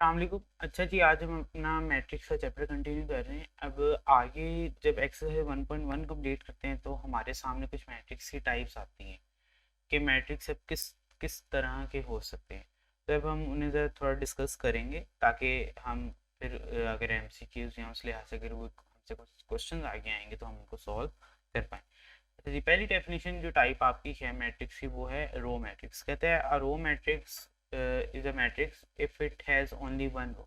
अस्सलामुअलैकुम। अच्छा जी, आज हम अपना मैट्रिक्स का चैप्टर कंटिन्यू कर रहे हैं। अब आगे जब एक्सरसाइज 1.1 कंप्लीट करते हैं तो हमारे सामने कुछ मैट्रिक्स की टाइप्स आती हैं कि मैट्रिक्स अब किस किस तरह के हो सकते हैं। तो अब हम उन्हें ज़रा थोड़ा डिस्कस करेंगे ताकि हम फिर अगर एमसीक्यूज या उस लिहाज से अगर वो हमसे कुछ क्वेश्चन आगे आएंगे तो हम उनको सॉल्व कर पाएँ। अच्छा जी, पहली डेफिनेशन जो टाइप आपकी है मैट्रिक्स की वो है रो मैट्रिक्स। कहते हैं a row matrix is a matrix if it has only one row,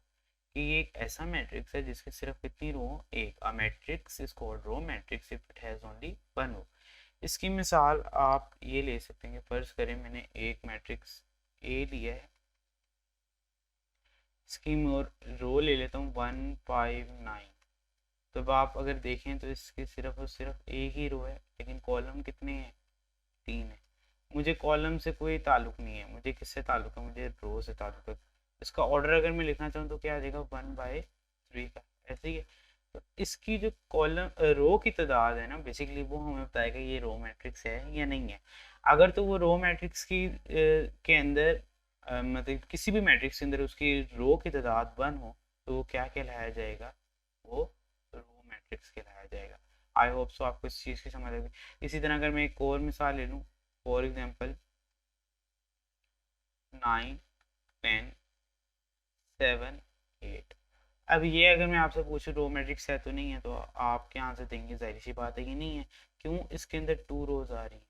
कि ये एक ऐसा मैट्रिक्स है जिसके सिर्फ कितनी रो हो, एक। A matrix is called row matrix if it has only one row. इसकी मिसाल आप ये ले सकते हैं कि फर्ज करें मैंने एक मैट्रिक्स ए लिया है, इसकी और रो ले लेता हूँ 1 5 9। तो अब आप अगर देखें तो इसकी सिर्फ और सिर्फ एक ही रो है, लेकिन कॉलम कितने हैं, 3 है। मुझे कॉलम से कोई ताल्लुक नहीं है, मुझे किससे ताल्लुक है, मुझे रो से ताल्लुक है। इसका ऑर्डर अगर मैं लिखना चाहूँ तो क्या आ जाएगा, 1/3 का, ऐसे ही है। तो इसकी जो कॉलम रो की तादाद है ना, बेसिकली वो हमें बताएगा ये रो मैट्रिक्स है या नहीं है। अगर तो वो रो मैट्रिक्स की के अंदर मतलब किसी भी मैट्रिक्स के अंदर उसकी रो की तादाद 1 हो तो वो क्या कहलाया जाएगा, वो रो मैट्रिक्स कहलाया जाएगा। आई होप सो आपको इस चीज़ की समझ आएगी। इसी तरह अगर मैं एक और मिसाल ले लूँ, फॉर एग्जांपल 9 10 7 8। अब ये अगर मैं आपसे पूछूं रो मैट्रिक्स है तो नहीं है, तो आप क्या आंसर देंगे, जाहिर सी बात है कि नहीं है। क्यों, इसके अंदर 2 रोज आ रही हैं।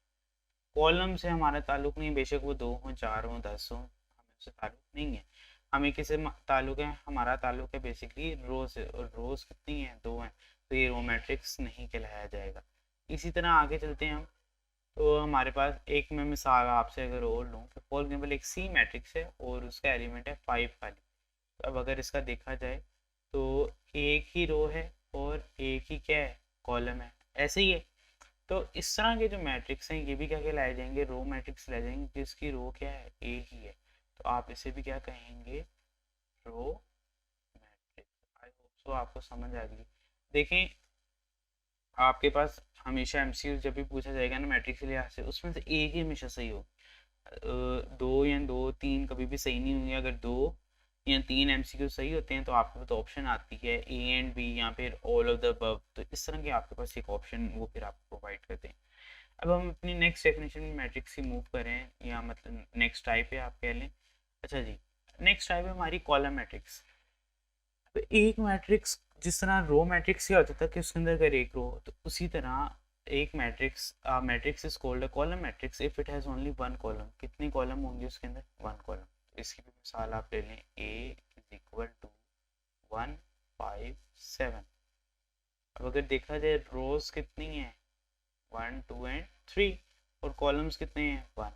कॉलम से हमारा ताल्लुक नहीं, बेशक वो 2 हो 4 हो 10 हो, हमें उससे ताल्लुक नहीं है। हमें किससे ताल्लुक है, हमारा ताल्लुक है बेसिकली रो से, और रोज कितनी है, 2 हैं। तो ये रो मैट्रिक्स नहीं कहलाया जाएगा। इसी तरह आगे चलते हैं हम। तो हमारे पास एक मैं मिसाल आपसे अगर और लूँ, तो फॉर एग्जाम्पल एक सी मैट्रिक्स है और उसका एलिमेंट है 5 खाली। तो अब अगर इसका देखा जाए तो एक ही रो है और एक ही क्या है, कॉलम है, ऐसे ही है। तो इस तरह के जो मैट्रिक्स हैं ये भी क्या कहलाए जाएंगे, रो मैट्रिक्स ले जाएंगे, जिसकी रो क्या है, एक ही है। तो आप इसे भी क्या कहेंगे, row matrix. I hope so आपको समझ आ गई। देखें, आपके पास हमेशा एमसीक्यू जब भी पूछा जाएगा ना मैट्रिक्स के लिहाज से, उसमें से एक ही हमेशा सही हो। दो या दो तीन कभी भी सही नहीं होंगे। अगर दो या तीन एमसीक्यू सही होते हैं तो आपके पास ऑप्शन आती है ए एंड बी या फिर ऑल ऑफ द अबव। तो इस तरह के आपके पास एक ऑप्शन वो फिर आपको प्रोवाइड करते हैं। अब हम अपनी नेक्स्ट डेफिनेशन में मैट्रिक्स की मूव करें, या मतलब नेक्स्ट टाइप है आप कह लें। अच्छा जी, नेक्स्ट टाइप है हमारी कॉलम मैट्रिक्स। तो एक मैट्रिक्स जिस तरह रो मैट्रिक्स क्या होता था कि उसके अंदर अगर एक रो हो, तो उसी तरह एक matrix matrix is called a column matrix if it has only one column. कितने कॉलम होंगे उसके अंदर, वन कॉलम। तो इसकी भी मिसाल आप ले लें, ए इज इक्वल टू 1 5 7। अब अगर देखा जाए रोज कितनी है, 1 2 एंड 3, और कॉलम्स कितने हैं, 1।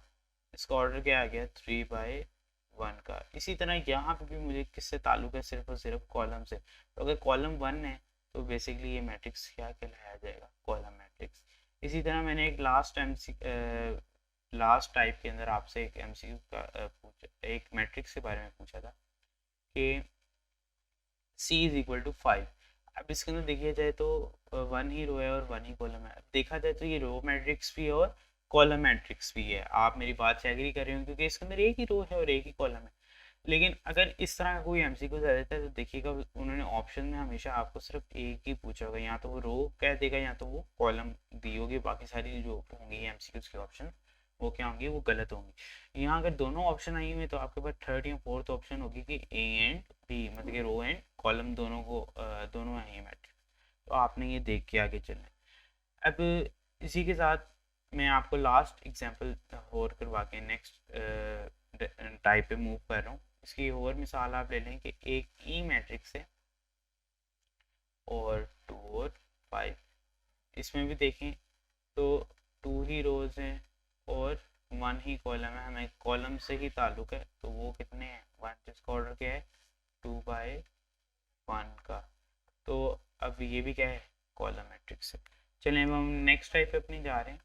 इसका ऑर्डर क्या आ गया, 3/1 का। इसी तरह यहाँ पे भी मुझे किससे ताल्लुक है, सिर्फ और सिर्फ कॉलम से। तो अगर कॉलम 1 है तो बेसिकली ये मैट्रिक्स क्या कहलाया जाएगा, कॉलम मैट्रिक्स। इसी तरह मैंने एक लास्ट टाइप के अंदर आपसे एक एमसीक्यू का एक मैट्रिक्स के बारे में पूछा था कि C इज इक्वल टू 5। अब इसके अंदर देखिए जाए तो वन ही रो है और वन ही कॉलम है। देखा जाए तो ये रो मैट्रिक्स भी है और कॉलम मैट्रिक्स भी है। आप मेरी बात से एग्री कर रहे हो, क्योंकि इसके अंदर एक ही रो है और एक ही कॉलम है। लेकिन अगर इस तरह का कोई एमसीक्यू आ जाता है तो देखिएगा उन्होंने ऑप्शन में हमेशा आपको सिर्फ एक ही पूछा होगा, या तो वो रो कह देगा या तो वो कॉलम दी होगी। बाकी सारी जो होंगी एमसीक्यूज के ऑप्शन वो क्या होंगी, वो गलत होंगी। यहाँ अगर दोनों ऑप्शन आई हुई तो आपके पास थर्ड या फोर्थ ऑप्शन होगी कि ए एंड बी, मतलब कि रो एंड कॉलम दोनों को दोनों है मैट्रिक्स। तो आपने ये देख के आगे चलना है। अब इसी के साथ मैं आपको लास्ट एग्जांपल और करवा के नेक्स्ट टाइप पे मूव कर रहा हूँ। इसकी और मिसाल आप ले लें कि एक ई मैट्रिक्स है और 2 और 5। इसमें भी देखें तो 2 ही रोज हैं और 1 ही कॉलम है। हमें कॉलम से ही ताल्लुक है, तो वो कितने हैं, 1। जिसका ऑर्डर क्या है, 2/1 का। तो अब ये भी क्या है, कॉलम मैट्रिक्स है। चलिए अब हम नेक्स्ट टाइप पे अपनी जा रहे हैं।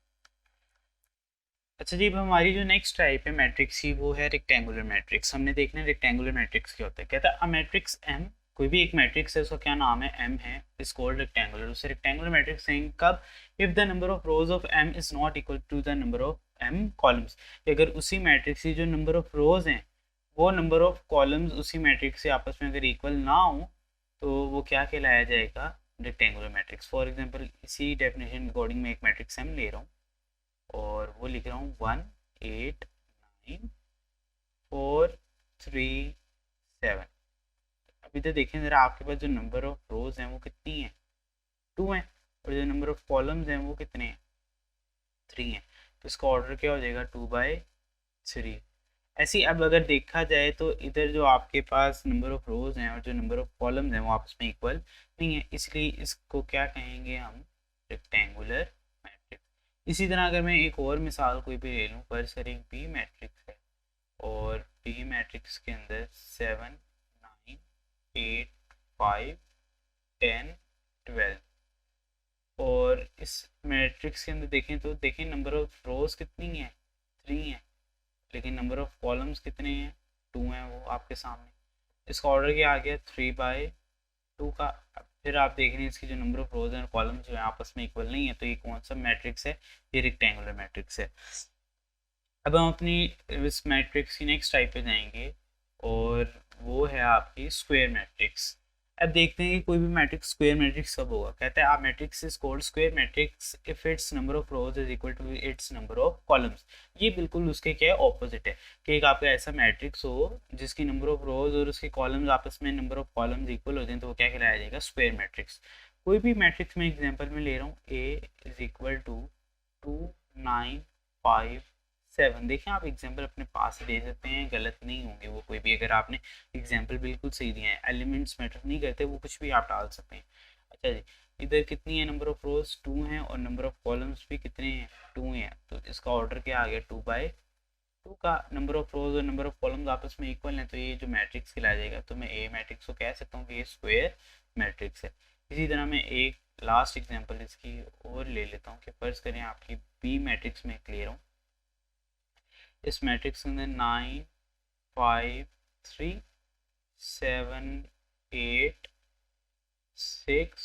अच्छा जी, अब हमारी जो नेक्स्ट टाइप है मैट्रिक्स की वो है रेक्टेंगुलर मैट्रिक्स। हमने देखना है रेक्टेंगुलर मैट्रिक्स क्या होता है। कहता है अ मैट्रिक्स एम, कोई भी एक मैट्रिक्स है उसका क्या नाम है, एम है, इज कॉल्ड रेक्टेंगुलर। उसे रेक्टेंगुलर मैट्रिक्स कहेंगे कब, if the number of rows of M is not equal to the number of M columns. अगर उसी मैट्रिक्स की जो नंबर ऑफ रोज हैं वो नंबर ऑफ कॉलम्स उसी मैट्रिक्स से आपस में अगर इक्वल ना हो तो वो क्या कहलाया जाएगा, रेक्टेंगुलर मैट्रिक्स। फॉर एग्जांपल इसी डेफिनेशन के अकॉर्डिंग मैं एक मैट्रिक्स एम ले रहा हूँ और वो लिख रहा हूँ 1 8 9 4 3 7। अभी तो देखें ज़रा आपके पास जो नंबर ऑफ रोज हैं वो कितनी है, 2 हैं, और जो नंबर ऑफ कॉलम्स हैं वो कितने हैं, 3 हैं। तो इसका ऑर्डर क्या हो जाएगा, 2/3। ऐसे ही अब अगर देखा जाए तो इधर जो आपके पास नंबर ऑफ रोज हैं और जो नंबर ऑफ कॉलम्स हैं वो आपस में इक्वल नहीं है, इसलिए इसको क्या कहेंगे हम, रेक्टेंगुलर मैट्रिक्स। इसी तरह अगर मैं एक और मिसाल कोई भी ले लूँ, फर्ज करें बी मैट्रिक्स है और बी मैट्रिक्स के अंदर 7 9 8 5 10 12, और इस मैट्रिक्स के अंदर देखें तो देखें नंबर ऑफ रोज कितनी है, 3 है, लेकिन नंबर ऑफ कॉलम्स कितने हैं, 2 हैं वो आपके सामने। इसका ऑर्डर क्या आ गया, 3/2 का। फिर आप देख रहे हैं इसकी जो नंबर ऑफ रोज और कॉलम्स जो है आपस में इक्वल नहीं है, तो ये कौन सा मैट्रिक्स है, ये रेक्टेंगुलर मैट्रिक्स है। अब हम अपनी इस मैट्रिक्स की नेक्स्ट टाइप पे जाएंगे और वो है आपकी स्क्वायर मैट्रिक्स। अब देखते हैं कि कोई भी मैट्रिक्स स्क्वायर मैट्रिक्स कब होगा। कहता है a matrix is called square matrix if its number of rows is equal to its number of columns. ये बिल्कुल उसके क्या है, ऑपोजिट है कि एक आपका ऐसा मैट्रिक्स हो जिसकी नंबर ऑफ रोज और उसके कॉलम्स आपस में नंबर ऑफ कॉलम्स इक्वल हो जाए, तो वो क्या कहलाया जाएगा, स्क्वायर मैट्रिक्स। कोई भी मैट्रिक्स में एग्जाम्पल में ले रहा हूँ, ए इज इक्वल टू 2 9 5 7। देखें आप एग्जाम्पल अपने पास से दे सकते हैं, गलत नहीं होंगे वो कोई भी, अगर आपने एग्जाम्पल बिल्कुल सही दिया है, एलिमेंट्स मैटर नहीं करते, वो कुछ भी आप डाल सकते हैं। अच्छा जी, इधर कितनी है नंबर ऑफ रोज, 2 हैं, और नंबर ऑफ कॉलम्स भी कितने हैं, 2 हैं, तो इसका ऑर्डर क्या आ गया, 2/2 का। नंबर ऑफ रोज और नंबर ऑफ कॉलम्स आपस में इक्वल हैं, तो ये जो मैट्रिक्स कहलाया जाएगा, तो मैं ए मैट्रिक्स को कह सकता हूँ कि ये स्क्वायर मैट्रिक्स है। इसी तरह मैं एक लास्ट एग्जाम्पल इसकी और ले लेता हूँ कि फर्ज करें आपकी बी मैट्रिक्स में क्लियर हूँ। इस मैट्रिक्स के अंदर 9 5 3 7 8 6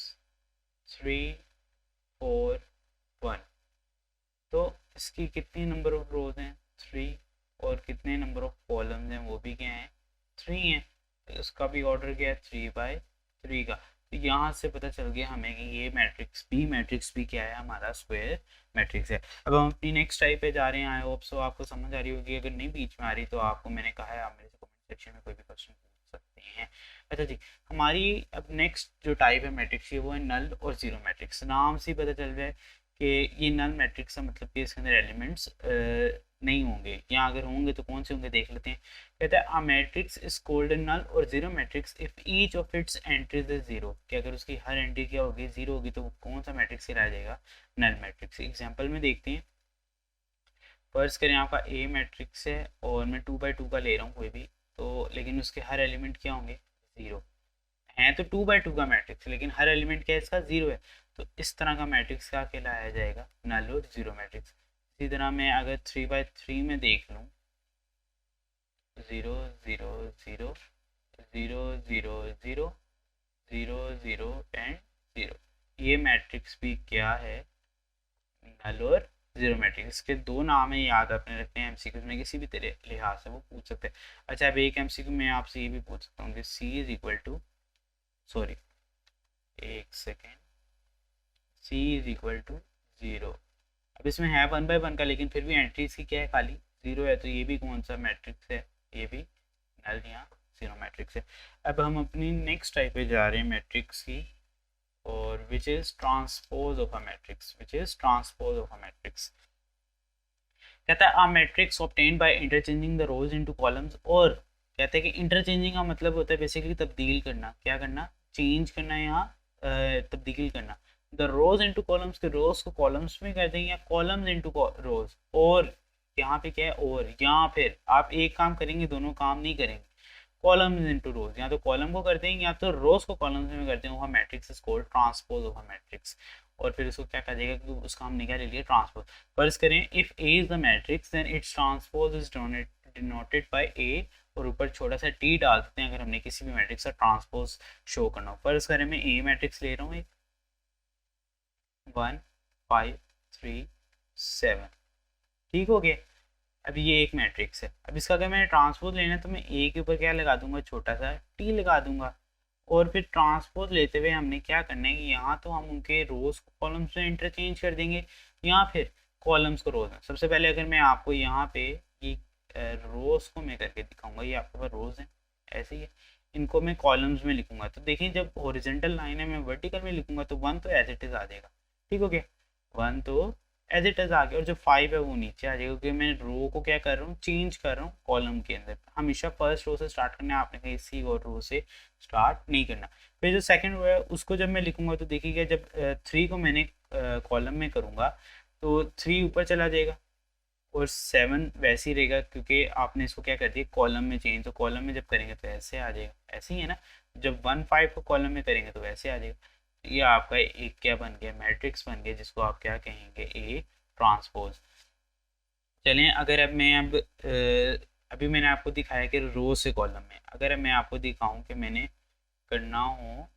3 4 1। तो इसकी कितनी नंबर ऑफ रोज हैं, 3, और कितने नंबर ऑफ कॉलम्स हैं वो भी क्या हैं, 3 हैं। तो इसका भी ऑर्डर क्या है, 3/3 का। तो यहाँ से पता चल गया हमें कि ये मैट्रिक्स बी मैट्रिक्स भी क्या है, हमारा स्क्वायर मैट्रिक्स है। अब हम अपनी नेक्स्ट टाइप पे जा रहे हैं। आई होप सो आपको समझ आ रही होगी, अगर नहीं बीच में आ रही तो आपको मैंने कहा है आप मेरे से कमेंट सेक्शन में कोई भी क्वेश्चन पूछ सकते हैं। अच्छा जी, हमारी अब नेक्स्ट जो टाइप है मैट्रिक्स की वो है नल और जीरो मैट्रिक्स। नाम से ही पता चल जाए कि ये नल मैट्रिक्स है, मतलब कि इसके अंदर एलिमेंट्स नहीं होंगे, या अगर होंगे तो कौन से होंगे देख लेते हैं। कहता है a matrix is called null और zero matrix if each of its entries is zero, कि अगर उसकी हर एंट्री क्या होगी, जीरो होगी, तो वो कौन सा मैट्रिक्स कहलाया जाएगा, नल मैट्रिक्स। एग्जांपल में देखते हैं, फर्ज करें आपका ए मैट्रिक्स है और मैं 2/2 का ले रहा हूँ कोई भी, तो लेकिन उसके हर एलिमेंट क्या होंगे, जीरो हैं, तो 2/2 का मैट्रिक्स, लेकिन हर एलिमेंट क्या है इसका, जीरो है, तो इस तरह का मैट्रिक्स क्या कहलाया जाएगा, नल और जीरो मैट्रिक्स। इसी तरह मैं अगर 3/3 में देख लूँ, 0 0 0 0 0 0 0 0 एंड 0, ये मैट्रिक्स भी क्या है, नल और जीरो मैट्रिक्स। इसके दो नाम है, याद अपने रखते हैं, एमसीक्यूज में किसी भी तरह लिहाज से वो पूछ सकते हैं। अच्छा, अब एक एमसीक्यू में आपसे ये भी पूछ सकता हूँ कि C is equal to, sorry एक second, C is equal to 0। अब इसमें है 1/1 का, लेकिन फिर भी एंट्रीज की क्या है, खाली 0 है, तो ये भी कौन सा मैट्रिक्स है, ये भी नल या जीरो मैट्रिक्स है। अब हम अपनी नेक्स्ट टाइप पे जा रहे हैं मैट्रिक्स की, और which is transpose of a matrix, which is transpose of a matrix. कहता है a matrix obtained by interchanging the rows into columns, और कहते हैं कि इंटरचेंजिंग का मतलब होता है बेसिकली तब्दील करना, क्या करना, चेंज करना या तब्दील करना। द रोज इनटू कॉलम्स, के रोज को कॉलम्स में कर देंगे या कॉलम्स इनटू रोज, और यहाँ पे क्या है, और या फिर आप एक काम करेंगे, दोनों काम नहीं करेंगे, कॉलम्स इनटू रोज, या तो कॉलम को कर देंगे या तो रोज को कॉलम्स में कर देंगे, वह matrix is called transpose of a matrix. और फिर उसको क्या कर देगा कि उसका हमने क्या ले लिया, ट्रांसपोज। फर्ज करें if A is the matrix then its transpose is denoted by A, और ऊपर छोटा सा टी डाल सकते हैं अगर हमने किसी भी मैट्रिक्स का ट्रांसपोज शो करना हो। फर्ज करें मैं ए मैट्रिक्स ले रहा हूँ, एक 1 5 3 7, ठीक हो गया। अब ये एक मैट्रिक्स है, अब इसका अगर मैंने ट्रांसपोज लेना है तो मैं ए के ऊपर क्या लगा दूंगा, छोटा सा टी लगा दूंगा। और फिर ट्रांसपोज लेते हुए हमने क्या करना है कि यहाँ तो हम उनके रोज को कॉलम्स में इंटरचेंज कर देंगे, या फिर कॉलम्स को रोज में। सबसे पहले अगर मैं आपको यहाँ पे ये रोज को मैं करके दिखाऊंगा, ये आपके पास रोज है ऐसे ही है, इनको मैं कॉलम्स में लिखूंगा। तो देखिए जब हॉरिजॉन्टल लाइन है मैं वर्टिकल में लिखूंगा तो 1 तो एज इट इज आ जाएगा, ठीक हो गया, 1 तो एज इट इज आ गया, और जो 5 है वो नीचे आ जाएगा, क्योंकि मैं रो को क्या कर रहा हूँ, चेंज कर रहा हूँ कॉलम के अंदर। हमेशा फर्स्ट रो से स्टार्ट करना है आपने, कहीं सी और रो से स्टार्ट नहीं करना। फिर जो सेकंड रो है उसको जब मैं लिखूंगा तो देखिएगा जब 3 को मैंने कॉलम में करूंगा तो 3 ऊपर चला जाएगा, और 7 वैसे ही रहेगा, क्योंकि आपने इसको क्या कर दिया कॉलम में चेंज। तो कॉलम में जब करेंगे तो ऐसे आ जाएगा, ऐसे ही है ना। जब 1 5 को कॉलम में करेंगे तो वैसे आ जाएगा। ये आपका एक क्या बन गया, मैट्रिक्स बन गया, जिसको आप क्या कहेंगे, ए ट्रांसपोज। चलें अगर अभी मैंने आपको दिखाया कि रो से कॉलम में, अगर मैं आपको दिखाऊं कि मैंने करना हो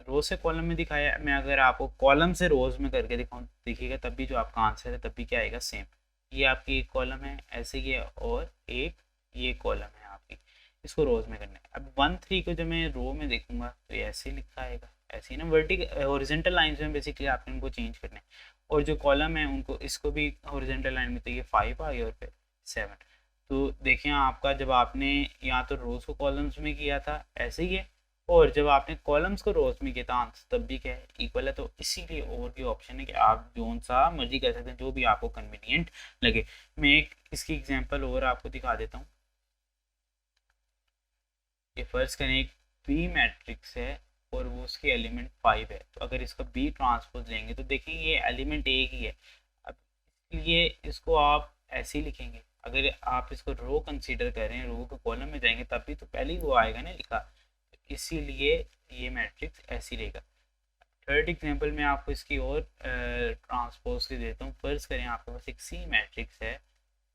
रो से कॉलम में दिखाया, मैं अगर आपको कॉलम से रोज में करके दिखाऊं देखिएगा, तब भी जो आपका आंसर है तब भी क्या आएगा, सेम। ये आपकी एक कॉलम है ऐसे ही है, और एक ये कॉलम है आपकी, इसको रोज में करना है। अब 1 3 को जब मैं रो में देखूंगा तो ये ऐसे ही लिखा आएगा, ऐसे ही ना, वर्टिकल हॉरिजॉन्टल लाइंस में बेसिकली आपने उनको चेंज करना है। और जो कॉलम है उनको, इसको भी हॉरिजॉन्टल लाइन में, तो ये 5 आ गया और फिर 7। तो देखिए आपका जब आपने यहाँ तो रोज को कॉलम्स में किया था ऐसे ही है, और जब आपने कॉलम्स को रोज में किया था आंसर तब भी क्या है, इक्वल है। तो इसीलिए और भी ऑप्शन है कि आप जो सा मर्जी कर सकते हैं, जो भी आपको कन्वीनियंट लगे। मैं एक इसकी एग्जांपल और आपको दिखा देता हूँ। ये फर्ज करें एक बी मैट्रिक्स है और वो उसके एलिमेंट 5 है, तो अगर इसका बी ट्रांसपोज लेंगे तो देखेंगे ये एलिमेंट एक ही है। अब इसलिए इसको आप ऐसे ही लिखेंगे। अगर आप इसको रो कंसीडर करें, रो के कॉलम में जाएंगे तब भी तो पहले ही वो आएगा ना लिखा, तो इसीलिए ये मैट्रिक्स ऐसी रहेगा। थर्ड एग्जांपल में आपको इसकी और ट्रांसपोज के देता हूँ। फर्ज करें आपके पास एक सी मैट्रिक्स है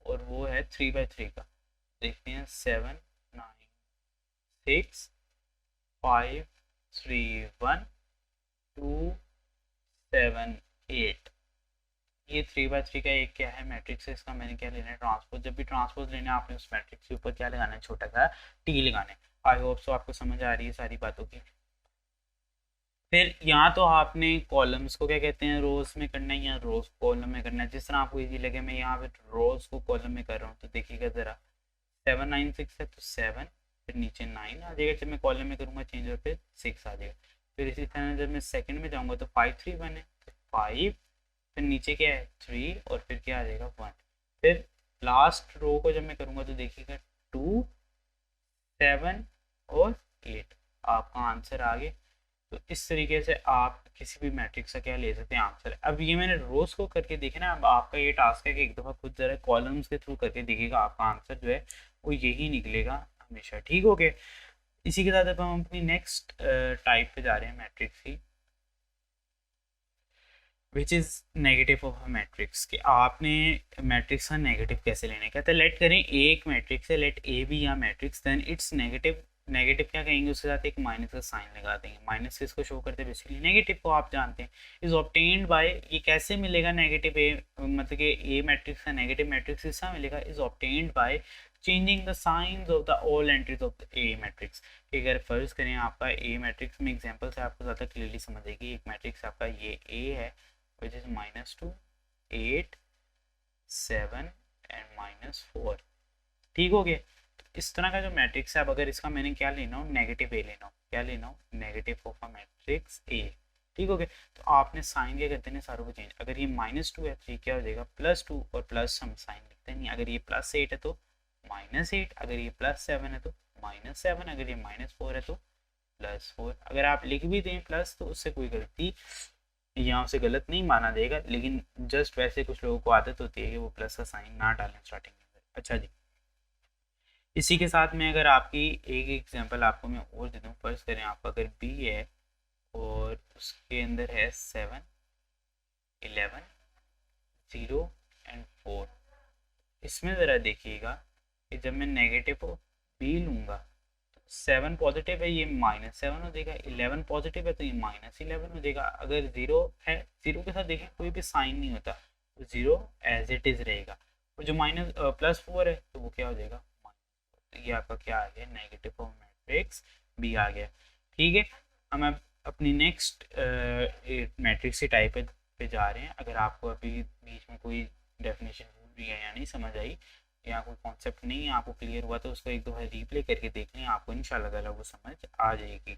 और वो है 3/3 का। देखते हैं 7 9 6 5 3 1 2 7 8। ये 3/3 का एक क्या है मैट्रिक्स है, इसका मैंने क्या लेना है, ट्रांसपोज। जब भी ट्रांसपोज लेना है आपने उस मैट्रिक्स के ऊपर क्या लगाना है, छोटा सा टी लगाना है। आई होप सो आपको समझ आ रही है सारी बातों की। फिर यहाँ तो आपने कॉलम्स को क्या कहते हैं, रोज में करना है या रोज कॉलम में करना है, जिस तरह आपको इजी लगे। मैं यहाँ पे रोज को कॉलम में कर रहा हूँ, तो देखिएगा जरा 7 9 6 है तो 7, फिर नीचे 9 आ जाएगा। जब मैं कॉलम में करूँगा चेंज और फिर 6 आ जाएगा। फिर इसी तरह जब मैं सेकंड में जाऊँगा तो 5 3 1 है तो 5, फिर नीचे क्या है 3, और फिर क्या आ जाएगा 1। फिर लास्ट रो को जब मैं करूँगा तो देखिएगा 2 7 और 8, आपका आंसर आ गया। तो इस तरीके से आप किसी भी मैट्रिक्स का क्या ले सकते हैं आंसर। अब ये मैंने रोज को करके देखे ना, अब आपका ये टास्क है कि एक दफ़ा खुद जरा कॉलम्स के थ्रू करके देखिएगा, आपका आंसर जो है वो यही निकलेगा हमेशा, ठीक हो गया। इसी के साथ अब हम अपनी नेक्स्ट टाइप पे जा रहे हैं मैट्रिक्स की, which is negative of a matrix. कि आपने मैट्रिक्स का नेगेटिव कैसे लेना है। कहते हैं लेट करें एक मैट्रिक्स है, लेट ए बी या matrix, then it's negative. Negative क्या कहेंगे, उसके साथ एक माइनस का साइन लगा देंगे। माइनस से इसको शो करते हैं, बेसिकली नेगेटिव को आप जानते हैं इज ऑब्टेन्ड बाय। ये कैसे मिलेगा नेगेटिव ए, मतलब कि ए मैट्रिक्स का नेगेटिव मैट्रिक्स इसका मिलेगा, is obtained by changing the science of the all entries of the A matrix. अगर फर्ज करें आपका ए मैट्रिक्स में, एग्जांपल से आपको ज़्यादा क्लियरली समझ आएगी। एक मैट्रिक्स आपका ये ए है which is -2 8 7 and -4, ठीक हो गया। तो इस तरह का जो मैट्रिक्स है, अब अगर इसका मैंने क्या लेना हो, नेगेटिव ए लेना हो, क्या लेना हो, negative of a matrix A, ठीक हो गया। तो आपने साइन क्या करते हैं सारों को चेंज। अगर ये -2 है तो ये क्या हो जाएगा +2, और प्लस हम साइन लिखते नहीं। अगर ये +8 है तो -8, अगर ये +7 है तो -7, अगर ये -4 है तो +4। अगर आप लिख भी दें प्लस तो उससे कोई गलती यहाँ से गलत नहीं माना जाएगा, लेकिन जस्ट वैसे कुछ लोगों को आदत होती है कि वो प्लस का साइन ना डालें स्टार्टिंग में। अच्छा जी, इसी के साथ में अगर आपकी एक एग्जांपल आपको मैं और दे दूँ। फर्स्ट करें आपका अगर बी है और उसके अंदर है 7 11 0 and 4। इसमें ज़रा देखिएगा कि जब मैं नेगेटिव बी लूँगा, 7 पॉजिटिव है ये -7 हो जाएगा, 11 पॉजिटिव है तो ये -11 हो जाएगा। अगर 0 है, 0 के साथ देखें कोई भी साइन नहीं होता, 0 एज इट इज़ रहेगा, और जो माइनस +4 है तो वो क्या हो जाएगा, ये आपका क्या आ गया, नेगेटिव फॉर्म मैट्रिक्स बी आ गया। ठीक है, हम अब अपनी नेक्स्ट मैट्रिक्स की टाइप पे जा रहे हैं। अगर आपको अभी बीच में कोई डेफिनेशन भूल गई है या नहीं समझ आई या कोई कॉन्सेप्ट नहीं आपको क्लियर हुआ तो उसको एक दो बार रिप्ले करके देख लें, आपको इंशाल्लाह ताला वो समझ आ जाएगी।